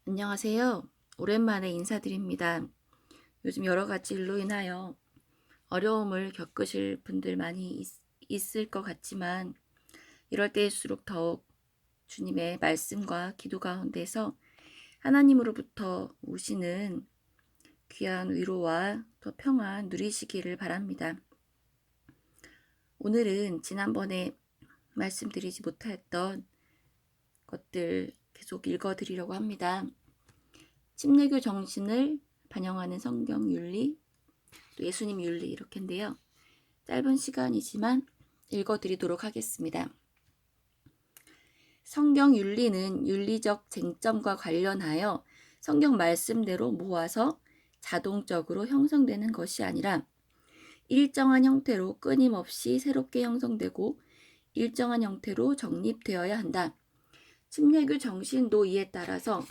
안녕하세요. 오랜만에 인사드립니다. 요즘 여러 가지 일로 인하여 어려움을 겪으실 분들 많이 있을 것 같지만 이럴 때일수록 더욱 주님의 말씀과 기도 가운데서 하나님으로부터 오시는 귀한 위로와 또 평안 누리시기를 바랍니다. 오늘은 지난번에 말씀드리지 못했던 것들 계속 읽어드리려고 합니다. 침례교 정신을 반영하는 성경 윤리, 또 예수님 윤리 이렇게인데요. 짧은 시간이지만 읽어드리도록 하겠습니다. 성경 윤리는 윤리적 쟁점과 관련하여 성경 말씀대로 모아서 자동적으로 형성되는 것이 아니라 일정한 형태로 끊임없이 새롭게 형성되고 일정한 형태로 정립되어야 한다. 침례교 정신도 이에 따라서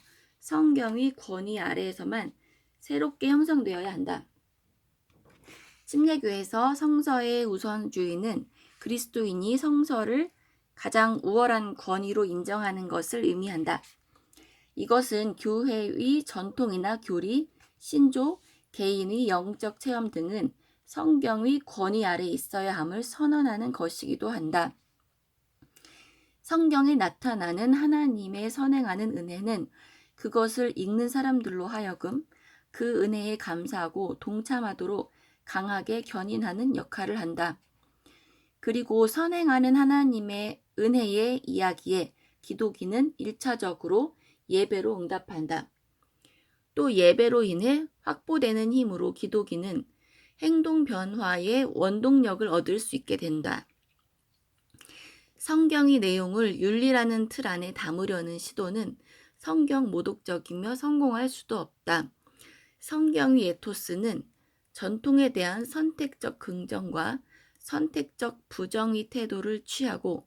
성경의 권위 아래에서만 새롭게 형성되어야 한다. 침례교에서 성서의 우선주의는 그리스도인이 성서를 가장 우월한 권위로 인정하는 것을 의미한다. 이것은 교회의 전통이나 교리, 신조, 개인의 영적 체험 등은 성경의 권위 아래 있어야 함을 선언하는 것이기도 한다. 성경에 나타나는 하나님의 선행하는 은혜는 그것을 읽는 사람들로 하여금 그 은혜에 감사하고 동참하도록 강하게 견인하는 역할을 한다. 그리고 선행하는 하나님의 은혜의 이야기에 기독인은 1차적으로 예배로 응답한다. 또 예배로 인해 확보되는 힘으로 기독인은 행동 변화의 원동력을 얻을 수 있게 된다. 성경의 내용을 윤리라는 틀 안에 담으려는 시도는 성경 모독적이며 성공할 수도 없다. 성경의 에토스는 전통에 대한 선택적 긍정과 선택적 부정의 태도를 취하고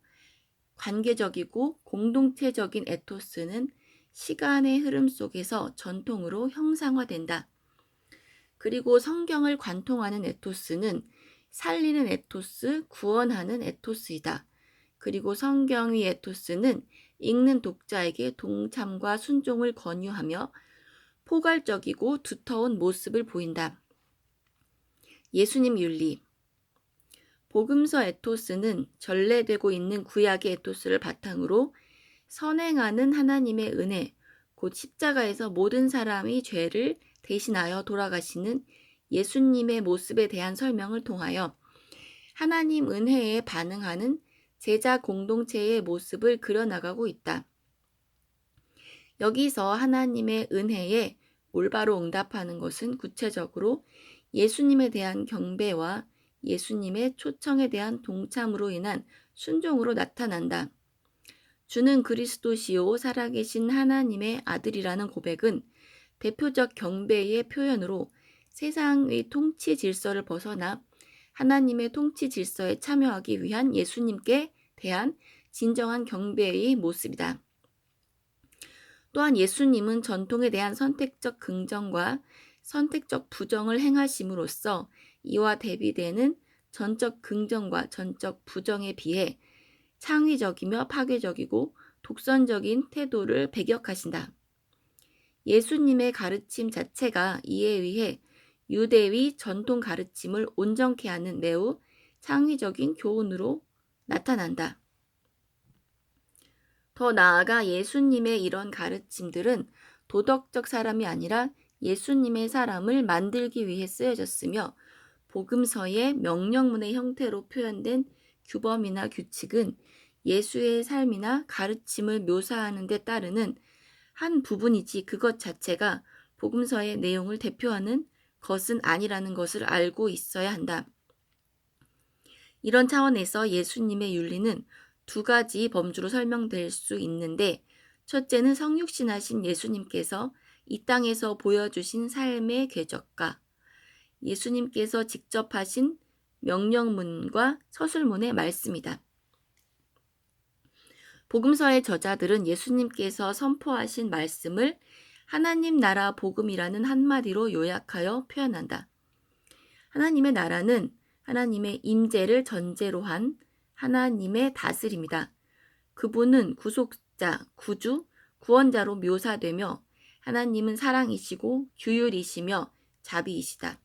관계적이고 공동체적인 에토스는 시간의 흐름 속에서 전통으로 형상화된다. 그리고 성경을 관통하는 에토스는 살리는 에토스, 구원하는 에토스이다. 그리고 성경의 에토스는 읽는 독자에게 동참과 순종을 권유하며 포괄적이고 두터운 모습을 보인다. 예수님 윤리. 복음서 에토스는 전래되고 있는 구약의 에토스를 바탕으로 선행하는 하나님의 은혜, 곧 십자가에서 모든 사람의 죄를 대신하여 돌아가시는 예수님의 모습에 대한 설명을 통하여 하나님 은혜에 반응하는 제자 공동체의 모습을 그려나가고 있다. 여기서 하나님의 은혜에 올바로 응답하는 것은 구체적으로 예수님에 대한 경배와 예수님의 초청에 대한 동참으로 인한 순종으로 나타난다. 주는 그리스도시요 살아계신 하나님의 아들이라는 고백은 대표적 경배의 표현으로 세상의 통치 질서를 벗어나 하나님의 통치 질서에 참여하기 위한 예수님께 대한 진정한 경배의 모습이다. 또한 예수님은 전통에 대한 선택적 긍정과 선택적 부정을 행하심으로써 이와 대비되는 전적 긍정과 전적 부정에 비해 창의적이며 파괴적이고 독선적인 태도를 배격하신다. 예수님의 가르침 자체가 이에 의해 유대의 전통 가르침을 온전케 하는 매우 창의적인 교훈으로 나타난다. 더 나아가 예수님의 이런 가르침들은 도덕적 사람이 아니라 예수님의 사람을 만들기 위해 쓰여졌으며 복음서의 명령문의 형태로 표현된 규범이나 규칙은 예수의 삶이나 가르침을 묘사하는 데 따르는 한 부분이지 그것 자체가 복음서의 내용을 대표하는 것은 아니라는 것을 알고 있어야 한다. 이런 차원에서 예수님의 윤리는 두 가지 범주로 설명될 수 있는데, 첫째는 성육신하신 예수님께서 이 땅에서 보여주신 삶의 궤적과 예수님께서 직접 하신 명령문과 서술문의 말씀이다. 복음서의 저자들은 예수님께서 선포하신 말씀을 하나님 나라 복음이라는 한마디로 요약하여 표현한다. 하나님의 나라는 하나님의 임재를 전제로 한 하나님의 다스림이다. 그분은 구속자, 구주, 구원자로 묘사되며 하나님은 사랑이시고 규율이시며 자비이시다.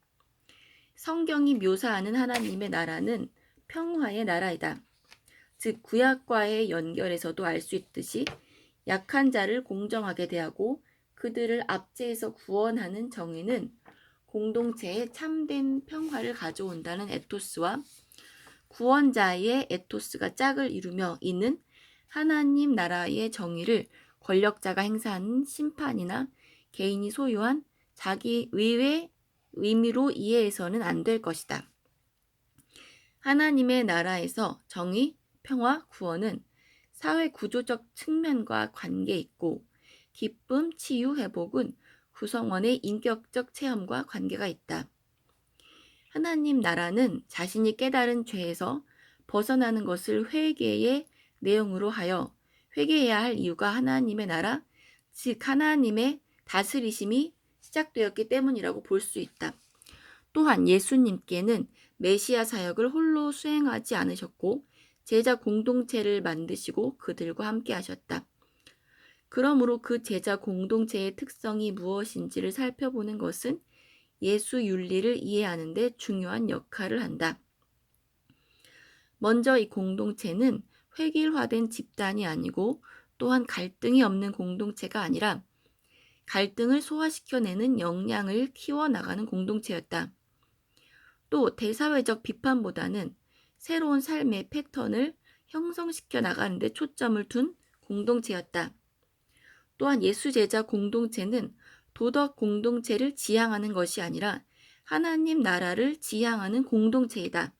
성경이 묘사하는 하나님의 나라는 평화의 나라이다. 즉 구약과의 연결에서도 알 수 있듯이 약한 자를 공정하게 대하고 그들을 압제해서 구원하는 정의는 공동체에 참된 평화를 가져온다는 에토스와 구원자의 에토스가 짝을 이루며 있는 하나님 나라의 정의를 권력자가 행사하는 심판이나 개인이 소유한 자기 의의 의미로 이해해서는 안 될 것이다. 하나님의 나라에서 정의, 평화, 구원은 사회 구조적 측면과 관계 있고 기쁨, 치유, 회복은 구성원의 인격적 체험과 관계가 있다. 하나님 나라는 자신이 깨달은 죄에서 벗어나는 것을 회개의 내용으로 하여 회개해야 할 이유가 하나님의 나라, 즉 하나님의 다스리심이 시작되었기 때문이라고 볼 수 있다. 또한 예수님께는 메시아 사역을 홀로 수행하지 않으셨고 제자 공동체를 만드시고 그들과 함께 하셨다. 그러므로 그 제자 공동체의 특성이 무엇인지를 살펴보는 것은 예수 윤리를 이해하는 데 중요한 역할을 한다. 먼저 이 공동체는 획일화된 집단이 아니고 또한 갈등이 없는 공동체가 아니라 갈등을 소화시켜내는 역량을 키워나가는 공동체였다. 또 대사회적 비판보다는 새로운 삶의 패턴을 형성시켜 나가는 데 초점을 둔 공동체였다. 또한 예수제자 공동체는 도덕 공동체를 지향하는 것이 아니라 하나님 나라를 지향하는 공동체이다.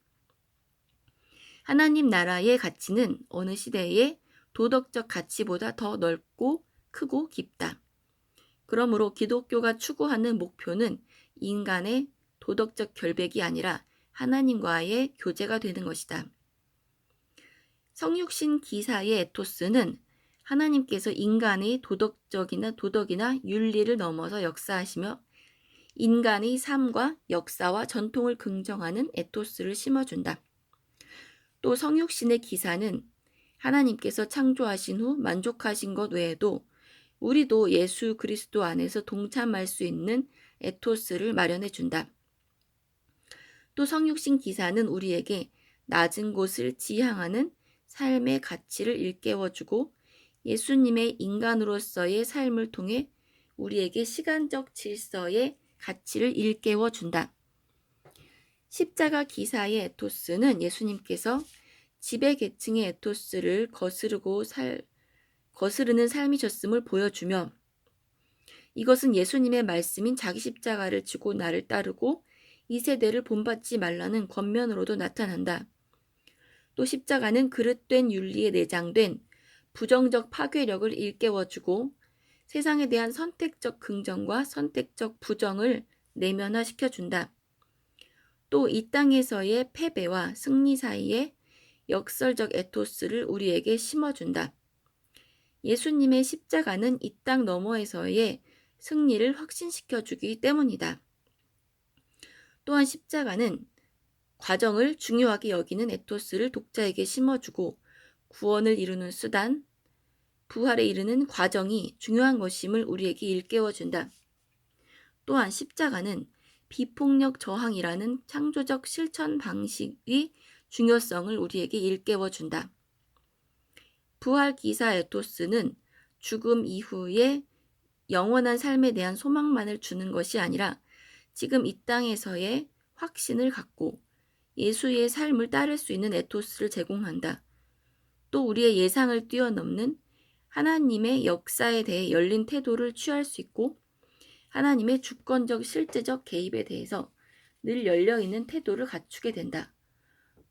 하나님 나라의 가치는 어느 시대의 도덕적 가치보다 더 넓고 크고 깊다. 그러므로 기독교가 추구하는 목표는 인간의 도덕적 결백이 아니라 하나님과의 교제가 되는 것이다. 성육신 기사의 에토스는 하나님께서 인간의 도덕이나 윤리를 넘어서 역사하시며 인간의 삶과 역사와 전통을 긍정하는 에토스를 심어준다. 또 성육신의 기사는 하나님께서 창조하신 후 만족하신 것 외에도 우리도 예수 그리스도 안에서 동참할 수 있는 에토스를 마련해 준다. 또 성육신 기사는 우리에게 낮은 곳을 지향하는 삶의 가치를 일깨워주고 예수님의 인간으로서의 삶을 통해 우리에게 시간적 질서의 가치를 일깨워준다. 십자가 기사의 에토스는 예수님께서 지배계층의 에토스를 거스르는 삶이셨음을 보여주며 이것은 예수님의 말씀인 자기 십자가를 지고 나를 따르고 이 세대를 본받지 말라는 권면으로도 나타난다. 또 십자가는 그릇된 윤리에 내장된 부정적 파괴력을 일깨워주고 세상에 대한 선택적 긍정과 선택적 부정을 내면화시켜준다. 또 이 땅에서의 패배와 승리 사이에 역설적 에토스를 우리에게 심어준다. 예수님의 십자가는 이 땅 너머에서의 승리를 확신시켜주기 때문이다. 또한 십자가는 과정을 중요하게 여기는 에토스를 독자에게 심어주고 구원을 이루는 수단, 부활에 이르는 과정이 중요한 것임을 우리에게 일깨워준다. 또한 십자가는 비폭력 저항이라는 창조적 실천 방식의 중요성을 우리에게 일깨워준다. 부활 기사 에토스는 죽음 이후의 영원한 삶에 대한 소망만을 주는 것이 아니라 지금 이 땅에서의 확신을 갖고 예수의 삶을 따를 수 있는 에토스를 제공한다. 또 우리의 예상을 뛰어넘는 하나님의 역사에 대해 열린 태도를 취할 수 있고 하나님의 주권적 실제적 개입에 대해서 늘 열려있는 태도를 갖추게 된다.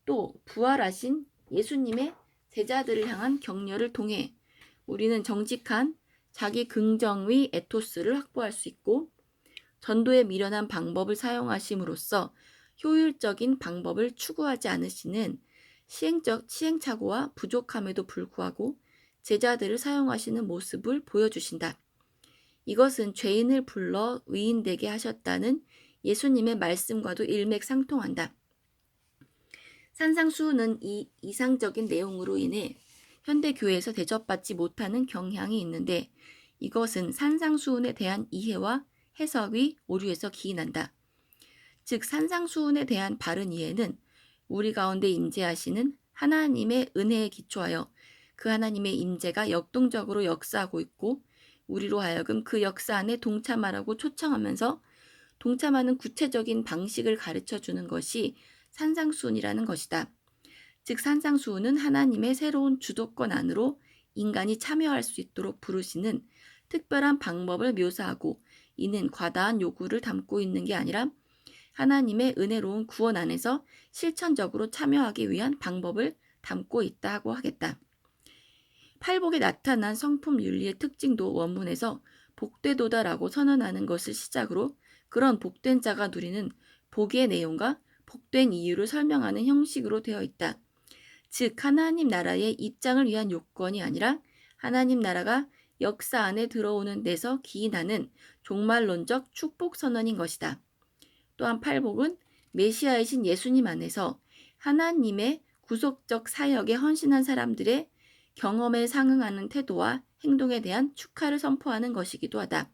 또 부활하신 예수님의 제자들을 향한 격려를 통해 우리는 정직한 자기 긍정의 에토스를 확보할 수 있고 전도에 미련한 방법을 사용하심으로써 효율적인 방법을 추구하지 않으시는 시행착오와 부족함에도 불구하고 제자들을 사용하시는 모습을 보여주신다. 이것은 죄인을 불러 의인되게 하셨다는 예수님의 말씀과도 일맥상통한다. 산상수훈은 이 이상적인 내용으로 인해 현대 교회에서 대접받지 못하는 경향이 있는데 이것은 산상수훈에 대한 이해와 해석이 오류에서 기인한다. 즉 산상수훈에 대한 바른 이해는 우리 가운데 임재하시는 하나님의 은혜에 기초하여 그 하나님의 임재가 역동적으로 역사하고 있고 우리로 하여금 그 역사 안에 동참하라고 초청하면서 동참하는 구체적인 방식을 가르쳐 주는 것이 산상수훈이라는 것이다. 즉 산상수훈은 하나님의 새로운 주도권 안으로 인간이 참여할 수 있도록 부르시는 특별한 방법을 묘사하고 이는 과다한 요구를 담고 있는 게 아니라 하나님의 은혜로운 구원 안에서 실천적으로 참여하기 위한 방법을 담고 있다고 하겠다. 팔복에 나타난 성품 윤리의 특징도 원문에서 복되도다라고 선언하는 것을 시작으로 그런 복된 자가 누리는 복의 내용과 복된 이유를 설명하는 형식으로 되어 있다. 즉 하나님 나라의 입장을 위한 요건이 아니라 하나님 나라가 역사 안에 들어오는 데서 기인하는 종말론적 축복 선언인 것이다. 또한 팔복은 메시아이신 예수님 안에서 하나님의 구속적 사역에 헌신한 사람들의 경험에 상응하는 태도와 행동에 대한 축하를 선포하는 것이기도 하다.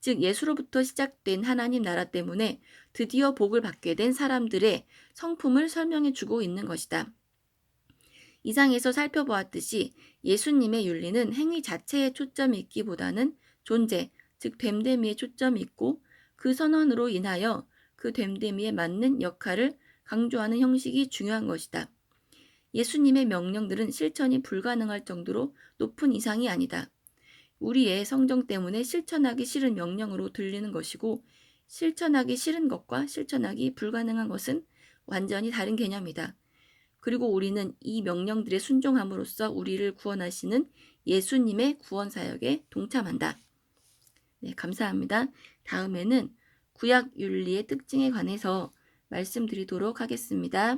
즉 예수로부터 시작된 하나님 나라 때문에 드디어 복을 받게 된 사람들의 성품을 설명해 주고 있는 것이다. 이상에서 살펴보았듯이 예수님의 윤리는 행위 자체에 초점이 있기보다는 존재, 즉 됨됨이에 초점이 있고 그 선언으로 인하여 그 됨됨이에 맞는 역할을 강조하는 형식이 중요한 것이다. 예수님의 명령들은 실천이 불가능할 정도로 높은 이상이 아니다. 우리의 성정 때문에 실천하기 싫은 명령으로 들리는 것이고 실천하기 싫은 것과 실천하기 불가능한 것은 완전히 다른 개념이다. 그리고 우리는 이 명령들에 순종함으로써 우리를 구원하시는 예수님의 구원 사역에 동참한다. 네, 감사합니다. 다음에는 구약 윤리의 특징에 관해서 말씀드리도록 하겠습니다.